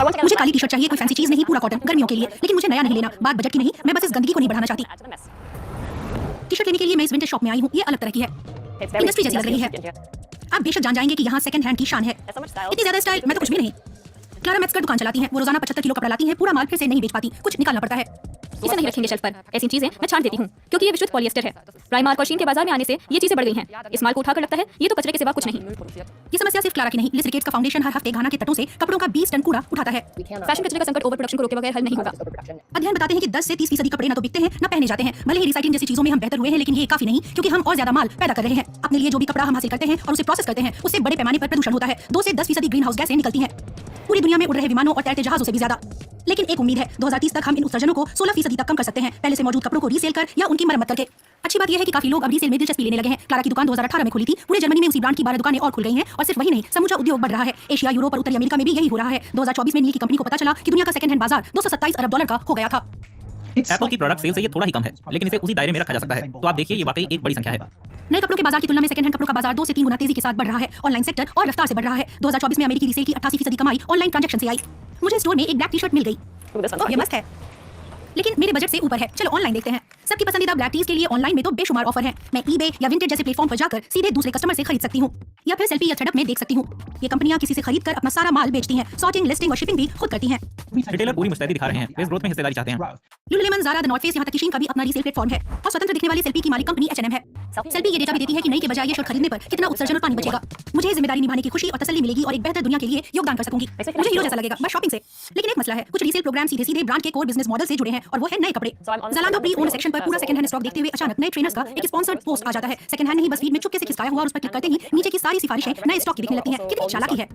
मुझे काली T shirt चाहिए, कोई फैंसी चीज नहीं, पूरा कॉटन, गर्मियों के लिए। लेकिन मुझे नया नहीं लेना, बात बजट की नहीं, मैं बस इस गंदगी को नहीं बढ़ाना चाहती। टी शर्ट लेने के लिए मैं इस विंटेज शॉप में आई हूँ, ये अलग तरह की है, इंडस्ट्री जैसी लग रही है। आप बेशक जान जाएंगे कि यहाँ सेकंड हैंड की शान है। इतनी ज्यादा स्टाइल मैं तो कुछ भी नहीं। क्लारा मेट्स का दुकान चलाती हैं, वो रोजाना 75 किलो कपड़ा लाती हैं, पूरा माल फिर से नहीं बेच पाती, कुछ निकालना पड़ता है। इसे नहीं रखेंगे शेल्फ पर, ऐसी चीजें मैं छांट देती हूँ क्योंकि ये विशुद्ध पॉलिएस्टर है। प्राइमार्क और शीन के बाजार में आने से ये चीजें बढ़ गई हैं। इस माल को उठाकर लगता है ये तो कचरे के सिवा कुछ नहीं। ये समस्या सिर्फ क्लारा की नहीं, लिस रिकेट्स का फाउंडेशन हर हफ्ते घाना के तटों से कपड़ों का 20 टन कूड़ा उठाता है। फैशन कचरे का संकट ओवर प्रोडक्शन को रोके बगैर हल नहीं होगा। अध्ययन बताते हैं कि 10 से 30% कपड़े न तो बिकते हैं न पहने जाते हैं। भले ही रिसाइक्लिंग जैसी चीजों में हम बेहतर हुए हैं, लेकिन ये काफी नहीं, क्योंकि हम और ज्यादा माल पैदा कर रहे हैं। अपने लिए जो भी कपड़ा हम हासिल करते हैं और उसे प्रोसेस करते हैं, उससे बड़े पैमाने पर प्रदूषण होता है। 2 से 10% ग्रीन हाउस गैसें निकलती हैं, पूरी दुनिया में उड़ रहे विमानों और तैरते जहाजों से भी ज्यादा। लेकिन एक उम्मीद है, 2030 तक हम इन उत्सर्जनों को 16% तक कम कर सकते हैं, पहले से मौजूद कपड़ों को रीसेल कर या उनकी मरम्मत करके। अच्छी बात यह है कि काफी लोग अब रीसेल में दिलचस्पी लेने लगे हैं। क्लारा की दुकान 2018 में खुली थी, पूरे जर्मनी में उसी ब्रांड की 12 दुकानें और खुल गई हैं, और सिर्फ वही नहीं, समूचा उद्योग बढ़ रहा है। एशिया, यूरोप और उत्तरी अमेरिका में भी यही हो रहा है। 2024 में नील की कंपनी को पता चला कि दुनिया का सेकंड हैंड बाजार $227 अरब का हो गया था। एप्पल की प्रोडक्ट सेल से ये थोड़ा ही कम है, लेकिन इसे उसी दायरे में रखा जा सकता है। तो आप देखिए, ये वाकई एक बड़ी संख्या है। नए कपड़ों के बाजार की तुलना में सेकंड हैंड कपड़ों का बाजार 2 से 3 गुना तेजी के साथ बढ़ रहा है। ऑनलाइन सेक्टर और रफ्तार से बढ़ रहा है। 2024 में अमेरिकी रीसेल की 88% कमाई ऑनलाइन ट्रांजैक्शन से आई। मुझे स्टोर में एक ब्लैक टी शर्ट मिल गई, ये मस्त है, लेकिन मेरे बजट से ऊपर है। चलो ऑनलाइन देखते हैं। सबकी पसंदीदा ब्लैक टीज के लिए ऑनलाइन में तो बेशुमार ऑफर है। मैं ईबे या विंटेज जैसे प्लेटफॉर्म पर जाकर सीधे दूसरे कस्टमर से खरीद सकती हूँ, या फिर सेल्फी या थ्रेडअप में देख सकती हूँ। ये कंपनियां किसी से खरीद कर अपना सारा माल बेचती हैं, सॉर्टिंग, लिस्टिंग और शिपिंग भी खुद करती हैं। रिटेलर पूरी मुस्तैदी दिखा रहे हैं, वे इस ग्रोथ में हिस्सेदारी चाहते हैं। Lululemon, Zara, the North Face, यहाँ तक कि शीन का भी अपना रीसेल प्लेटफॉर्म है। और स्वतंत्र दिखने वाली सेल्फी की मालिक कंपनी H&M है। सेल्फी ये डेटा भी देती है कि नई के बजाय ये शर्ट खरीदने पर कितना उत्सर्जन और पानी बचेगा। मुझे जिम्मेदारी निभाने की खुशी और तसल्ली मिलेगी और एक बेहतर दुनिया के लिए योगदान कर सकूंगी। मुझे हीरो जैसा लगेगा बस शॉपिंग से। लेकिन एक मसला है, कुछ रीसेल प्रोग्राम सीधे सीधे ब्रांड के कोर बिजनेस मॉडल से जुड़े हैं, और वो है नए कपड़े। ज़ालांडो प्री ओन्ड सेक्शन पर पूरा सेकंड हैंड स्टॉक देखते हुए अचानक नए ट्रेनर्स का एक स्पॉन्सर्ड पोस्ट आ जाता है। सेकंड हैंड नहीं, बस फीड में चुपके से खिसकाया हुआ, और उस पर क्लिक करते ही नीचे की सारी सिफारिशें नए स्टॉक की दिखने लगती हैं। कितनी चालाकी है।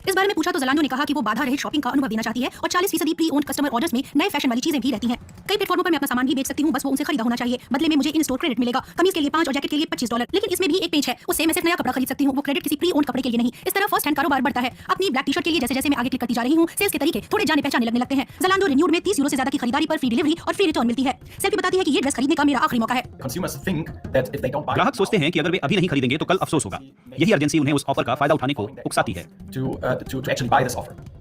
इस बारे में पूछा तो ज़ालांडो ने कहा कि वो बाधा रहित शॉपिंग का अनुभव देना चाहती है, और 40% प्री ओन्ड कस्टमर ऑर्डर्स में नए फैशन वाली चीजें भी रहती हैं। कई प्लेटफॉर्मों पर मैं अपना सामान भी बेच सकती हूँ, बस वो उनसे खरीदा होना चाहिए। बदले में मुझे इन स्टोर क्रेडिट मिलेगा। कमीज के लिए 5 और जैकेट के लिए $25। लेकिन इसमें भी एक पेज है, उससे मैं सिर्फ नया कपड़ा खरीद सकती हूँ, वो क्रेडिट किसी प्री ओन्ड कपड़े के लिए नहीं। इस तरह फर्स्ट हैंड कारोबार बढ़ता है। अपनी ब्लैक टी शर्ट के लिए जैसे जैसे मैं आगे क्लिक करती जा रही हूँ, सेल्स के तरीके थोड़े जाने पहचाने लगने लगते हैं। ज़ालांडो रिन्यूड में €30 से ज्यादा की खरीदारी पर फ्री डिलीवरी और फ्री रिटर्न मिलती है। सेल्फी बताती है कि ये ड्रेस खरीदने का मेरा आखिरी मौका है। ग्राहक सोचते हैं कि अगर वे अभी नहीं खरीदेंगे तो कल अफसोस होगा। यही अर्जेंसी उन्हें उस ऑफर का फायदा उठाने को उकसाती है।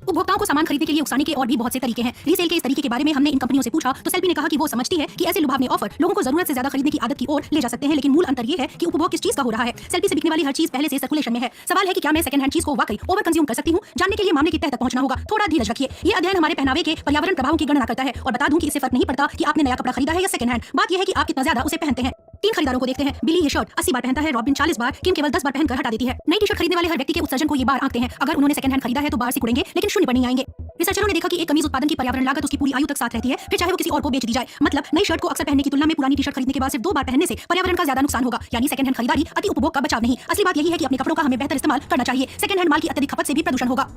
उपभोक्ताओं को सामान खरीदने के लिए उकसाने के और भी बहुत से तरीके हैं। रीसेल के इस तरीके के बारे में हमने इन कंपनियों से पूछा तो सेल्फी ने कहा कि वो समझती है कि ऐसे लुभावने ऑफर लोगों को जरूरत से ज्यादा खरीदने की आदत की ओर ले जा सकते हैं, लेकिन मूल अंतर ये है कि उपभोग किस चीज का हो रहा है। सेल्फी से बिकने वाली हर चीज पहले से सर्कुलेशन में है। सवाल है कि क्या मैं सेकंड हैंड चीज को वाकई ओवर कंज्यूम कर सकती हूँ। जानने के लिए मामले की तह तक पहुंचना होगा। थोड़ा धीरज रखिए। ये अध्ययन हमारे पहनावे के पर्यावरण प्रभावों की गणना करता है, और बता दूं कि इससे फर्क नहीं पड़ता कि आपने नया कपड़ा खरीदा है या सेकंड हैंड। बात यह है कि आप कितना ज्यादा उसे पहनते हैं। 3 खरीदारों को देखते हैं। बिली ये शर्ट 80 बार पहनता है, रॉबिन 40 बार, किम केवल 10 बार पहनकर हटा देती है। नई टी शर्ट खरीदने वाले हर व्यक्ति के उत्सर्जन को ये बार आंकते हैं। अगर उन्होंने सेकंड हैंड खरीदा है तो बार से कुड़ेंगे, लेकिन शून्य पर नहीं आएंगे। रिसर्चरों ने देखा कि एक कमीज उत्पादन की पर्यावरण लागत उसकी पूरी आयु तक साथ रहती है, फिर चाहे वो किसी और को बेच दी जाए। मतलब नई शर्ट को अक्सर पहनने की तुलना में पुरानी टी शर्ट खरीदने के बाद सिर्फ 2 बार पहनने से पर्यावरण का ज्यादा नुकसान होगा। यानी सेकंड हैंड खरीदारी अति उपभोग का बचाव नहीं। असली बात यही है कि अपने कपड़ों का हमें बेहतर इस्तेमाल करना चाहिए। सेकंड हैंड माल की अत्यधिक खपत से भी प्रदूषण होगा।